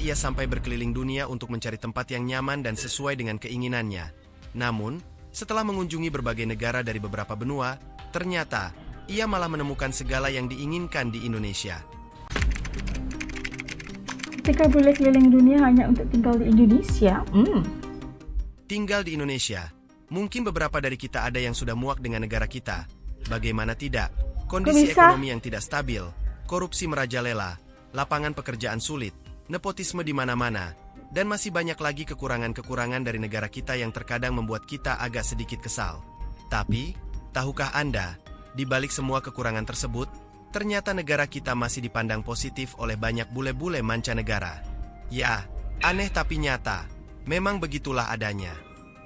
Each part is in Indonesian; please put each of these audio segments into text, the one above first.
ia sampai berkeliling dunia untuk mencari tempat yang nyaman dan sesuai dengan keinginannya. Namun, setelah mengunjungi berbagai negara dari beberapa benua, ternyata ia malah menemukan segala yang diinginkan di Indonesia. Ketika boleh keliling dunia hanya untuk tinggal di Indonesia? Tinggal di Indonesia. Mungkin beberapa dari kita ada yang sudah muak dengan negara kita. Bagaimana tidak? Kondisi ekonomi yang tidak stabil, korupsi merajalela, lapangan pekerjaan sulit, nepotisme di mana-mana, dan masih banyak lagi kekurangan-kekurangan dari negara kita yang terkadang membuat kita agak sedikit kesal. Tapi, tahukah Anda, di balik semua kekurangan tersebut, ternyata negara kita masih dipandang positif oleh banyak bule-bule mancanegara. Ya, aneh tapi nyata, memang begitulah adanya.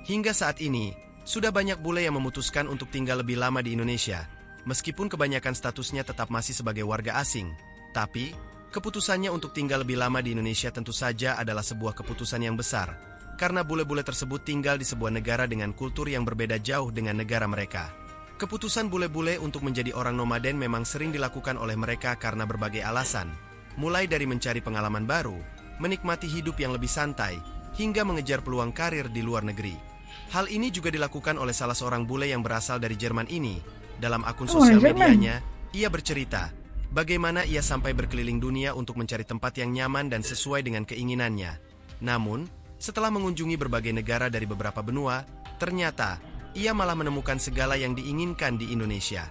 Hingga saat ini, sudah banyak bule yang memutuskan untuk tinggal lebih lama di Indonesia, meskipun kebanyakan statusnya tetap masih sebagai warga asing. Tapi, keputusannya untuk tinggal lebih lama di Indonesia tentu saja adalah sebuah keputusan yang besar, karena bule-bule tersebut tinggal di sebuah negara dengan kultur yang berbeda jauh dengan negara mereka. Keputusan bule-bule untuk menjadi orang nomaden memang sering dilakukan oleh mereka karena berbagai alasan, mulai dari mencari pengalaman baru, menikmati hidup yang lebih santai, hingga mengejar peluang karir di luar negeri. Hal ini juga dilakukan oleh salah seorang bule yang berasal dari Jerman ini. Dalam akun sosial medianya, ia bercerita bagaimana ia sampai berkeliling dunia untuk mencari tempat yang nyaman dan sesuai dengan keinginannya. Namun, setelah mengunjungi berbagai negara dari beberapa benua, ternyata ia malah menemukan segala yang diinginkan di Indonesia.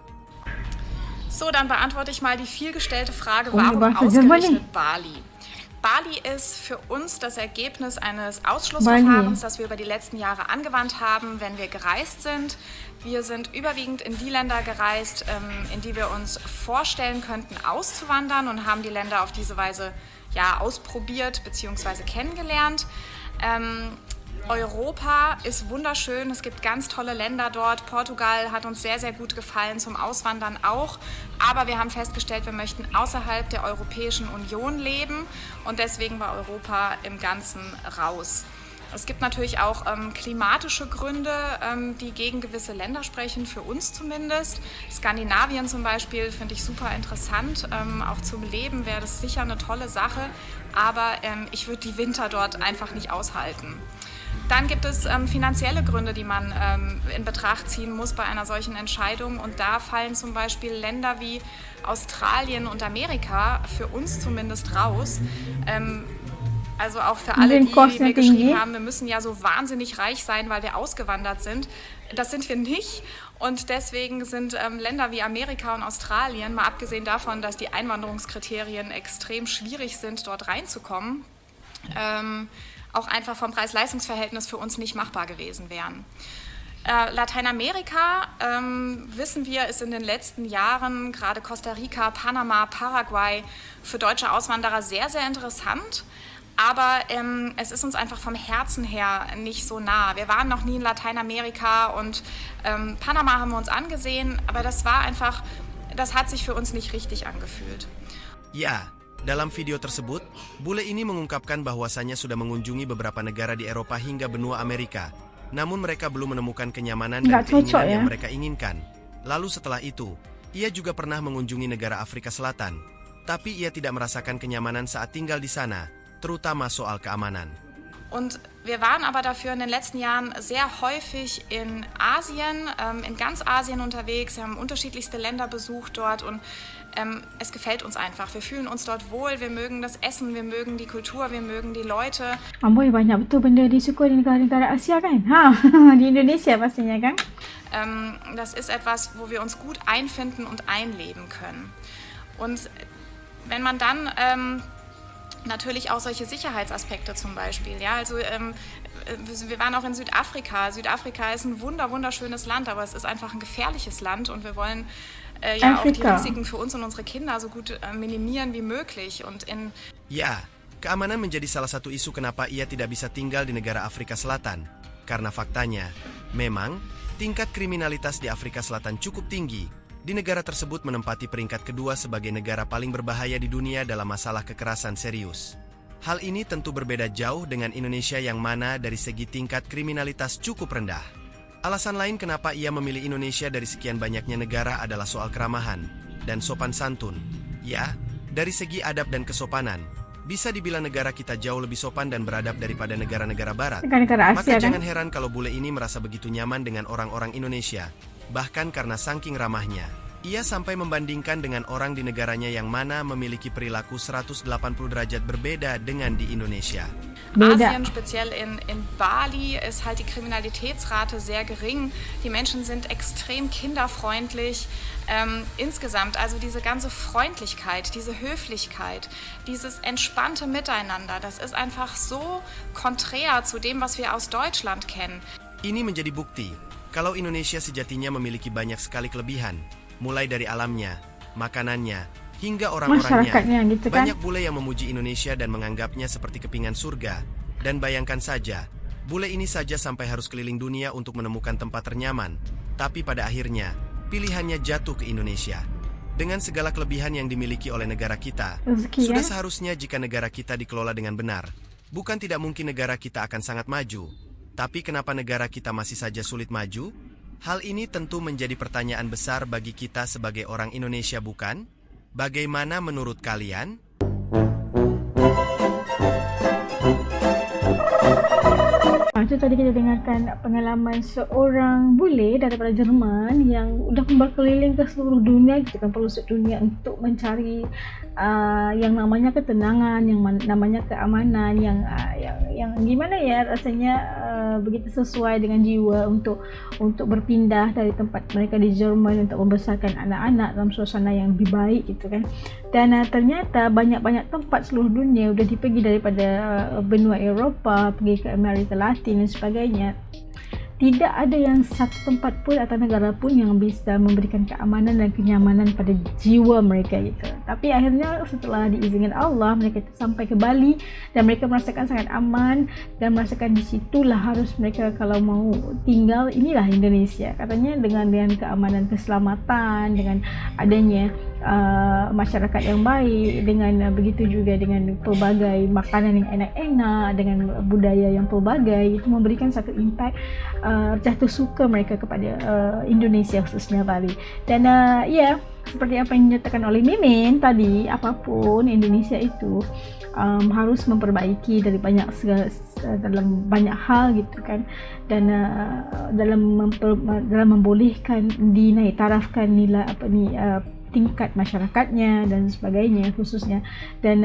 So, dann beantworte ich mal die vielgestellte Frage, warum ausgerechnet Bali? Bali ist für uns das Ergebnis eines Ausschlussverfahrens, das wir über die letzten Jahre angewandt haben, wenn wir gereist sind. Wir sind überwiegend in die Länder gereist, in die wir uns vorstellen könnten, auszuwandern, und haben die Länder auf diese Weise ausprobiert bzw. kennengelernt. Europa ist wunderschön, es gibt ganz tolle Länder dort. Portugal hat uns sehr, sehr gut gefallen, zum Auswandern auch. Aber wir haben festgestellt, wir möchten außerhalb der Europäischen Union leben, und deswegen war Europa im Ganzen raus. Es gibt natürlich auch klimatische Gründe, die gegen gewisse Länder sprechen, für uns zumindest. Skandinavien zum Beispiel finde ich super interessant. Auch zum Leben wäre das sicher eine tolle Sache, aber ich würde die Winter dort einfach nicht aushalten. Dann gibt es finanzielle Gründe, die man in Betracht ziehen muss bei einer solchen Entscheidung. Und da fallen zum Beispiel Länder wie Australien und Amerika für uns zumindest raus. Also auch für alle, die mir geschrieben haben, wir müssen ja so wahnsinnig reich sein, weil wir ausgewandert sind. Das sind wir nicht. Und deswegen sind Länder wie Amerika und Australien, mal abgesehen davon, dass die Einwanderungskriterien extrem schwierig sind, dort reinzukommen, auch einfach vom Preis-Leistungs-Verhältnis für uns nicht machbar gewesen wären. Lateinamerika, wissen wir, ist in den letzten Jahren, gerade Costa Rica, Panama, Paraguay, für deutsche Auswanderer sehr, sehr interessant. Aber es ist uns einfach vom Herzen her nicht so nah. Wir waren noch nie in Lateinamerika, und Panama haben wir uns angesehen, aber das hat sich für uns nicht richtig angefühlt. Ya, dalam video tersebut, bule ini mengungkapkan bahwasannya sudah mengunjungi beberapa negara di Eropa hingga benua Amerika. Namun mereka belum menemukan kenyamanan dan keinginan yang mereka inginkan. Lalu setelah itu, ia juga pernah mengunjungi negara Afrika Selatan. Tapi ia tidak merasakan kenyamanan saat tinggal di sana, terutama soal keamanan. Und wir waren aber dafür in den letzten Jahren sehr häufig in Asien, in ganz Asien unterwegs. Wir haben unterschiedlichste Länder besucht dort, und es gefällt uns einfach. Wir fühlen uns dort wohl, wir mögen das Essen, wir mögen die Kultur, wir mögen die Leute. Amboi, banyak betul benda disuka di negara-negara Asia kan? Di Indonesia pastinya kan? Das ist etwas, wo wir uns gut einfinden und einleben können. Und wenn man dann natürlich auch solche Sicherheitsaspekte zum Beispiel. Ja, also wir waren auch in Südafrika. Südafrika ist ein wunderschönes Land, aber es ist einfach ein gefährliches Land, und wir wollen auch die Risiken für uns und unsere Kinder so gut minimieren wie möglich. Ya, keamanan menjadi salah satu isu kenapa ia tidak bisa tinggal di negara Afrika Selatan. Karena faktanya, memang tingkat kriminalitas di Afrika Selatan cukup tinggi. Di negara tersebut menempati peringkat kedua sebagai negara paling berbahaya di dunia dalam masalah kekerasan serius. Hal ini tentu berbeda jauh dengan Indonesia yang mana dari segi tingkat kriminalitas cukup rendah. Alasan lain kenapa ia memilih Indonesia dari sekian banyaknya negara adalah soal keramahan dan sopan santun. Ya, dari segi adab dan kesopanan, Bisa dibilang negara kita jauh lebih sopan dan beradab daripada negara-negara barat. Negara-negara Maka Asia kan. jangan heran kalau bule ini merasa begitu nyaman dengan orang-orang Indonesia, bahkan karena saking ramahnya. Ia sampai membandingkan dengan orang di negaranya yang mana memiliki perilaku 180 derajat berbeda dengan di Indonesia. Beda. Asien, speziell in Bali, ist halt die Kriminalitätsrate sehr gering. Die Menschen sind extrem kinderfreundlich. Insgesamt, also diese ganze Freundlichkeit, diese Höflichkeit, dieses entspannte Miteinander, das ist einfach so konträr zu dem, was wir aus Deutschland kennen. Ini menjadi bukti kalau Indonesia sejatinya memiliki banyak sekali kelebihan, mulai dari alamnya, makanannya, hingga orang-orangnya. Masyarakatnya gitu kan. Banyak bule yang memuji Indonesia dan menganggapnya seperti kepingan surga. Dan bayangkan saja, bule ini saja sampai harus keliling dunia untuk menemukan tempat ternyaman. Tapi pada akhirnya, pilihannya jatuh ke Indonesia. Dengan segala kelebihan yang dimiliki oleh negara kita, Rezeki, sudah ya? seharusnya jika negara kita dikelola dengan benar. Bukan tidak mungkin negara kita akan sangat maju. Tapi kenapa negara kita masih saja sulit maju? Hal ini tentu menjadi pertanyaan besar bagi kita sebagai orang Indonesia, bukan? Bagaimana menurut kalian? Itu tadi kita dengarkan pengalaman seorang bule daripada Jerman yang udah berkeliling ke seluruh dunia, gitu kan, pelosok dunia untuk mencari yang namanya ketenangan, yang namanya keamanan, yang gimana ya rasanya begitu sesuai dengan jiwa untuk berpindah dari tempat mereka di Jerman untuk membesarkan anak-anak dalam suasana yang lebih baik, gitu kan. Dan ternyata banyak-banyak tempat seluruh dunia udah dipergi daripada benua Eropah pergi ke Amerika Latin dan sebagainya. Tidak ada yang satu tempat pun atau negara pun yang bisa memberikan keamanan dan kenyamanan pada jiwa mereka gitu. Tapi akhirnya setelah diizinkan Allah, mereka itu sampai ke Bali dan mereka merasakan sangat aman dan merasakan di situlah harus mereka kalau mau tinggal. Inilah Indonesia katanya, dengan keamanan, keselamatan, dengan adanya masyarakat yang baik, dengan begitu juga dengan pelbagai makanan yang enak-enak, dengan budaya yang pelbagai, itu memberikan satu impact jatuh suka mereka kepada Indonesia, khususnya Bali. Dan ya, seperti apa yang dinyatakan oleh Mimin tadi, apapun Indonesia itu harus memperbaiki dari dalam banyak hal gitu kan, dan dalam membolehkan dinaik tarafkan nilai tingkat masyarakatnya dan sebagainya khususnya, dan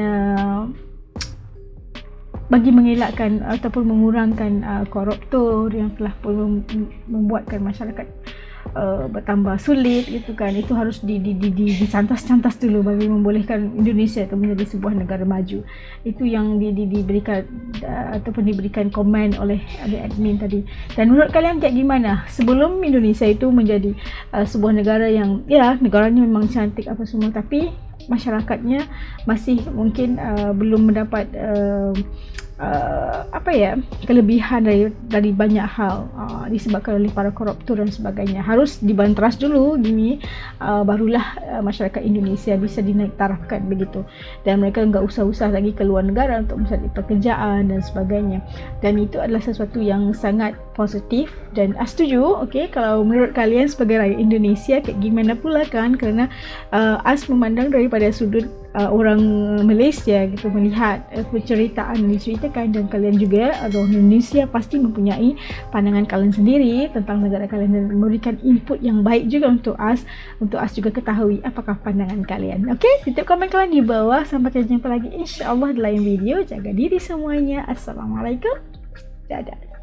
bagi mengelakkan ataupun mengurangkan koruptor yang telah pun membuatkan masyarakat bertambah sulit gitu kan. Itu harus dicantas-cantas dulu bagi membolehkan Indonesia itu menjadi sebuah negara maju. Itu yang diberikan ataupun diberikan komen oleh admin tadi. Dan menurut kalian kayak gimana sebelum Indonesia itu menjadi sebuah negara yang ya negaranya memang cantik apa semua, tapi masyarakatnya masih mungkin belum mendapat kelebihan dari banyak hal disebabkan oleh para koruptor dan sebagainya. Harus dibanteras dulu gini, barulah masyarakat Indonesia bisa dinaik tarafkan begitu, dan mereka enggak usah lagi keluar negara untuk mencari pekerjaan dan sebagainya. Dan itu adalah sesuatu yang sangat positif dan setuju. Okey, kalau menurut kalian sebagai rakyat Indonesia kayak gimana pula kan, kerana As memandang daripada sudut orang Malaysia gitu, melihat penceritaan yang diceritakan, dan kalian juga orang Indonesia pasti mempunyai pandangan kalian sendiri tentang negara kalian dan memberikan input yang baik juga untuk As juga ketahui apakah pandangan kalian. Okey, tutup komen kalian di bawah. Sampai jumpa lagi insya-Allah di lain video. Jaga diri semuanya. Assalamualaikum. Dadah.